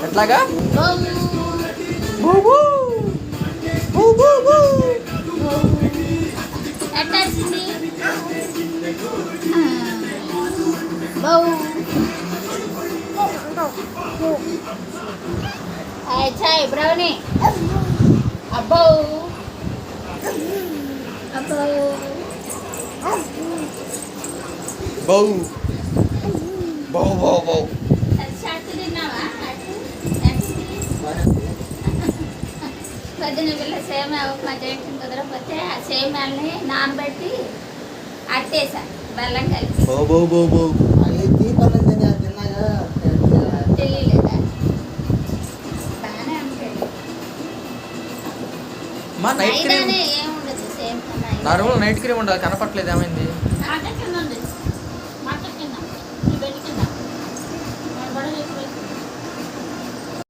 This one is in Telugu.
ఎట్లాగా బ్రౌనీ అబ్బో అబ్బో బౌ బౌ బౌ బౌ పొద్దున పిల్ల సేమియా ఉప్మా చేయటం కుదరకపోతే ఆ సేమియాలని నానబెట్టి అట్టేసా బెల్లం కలిపి బౌ బౌ బౌ బౌ తెలియలేదా బాగానే ఉంటాయి మా నైట్ క్రీమ్ మైదానే ఏముండదు సేమ్ నా రూమ్లో నైట్ క్రీమ్ ఉండదు కనపట్లేదు ఏమైంది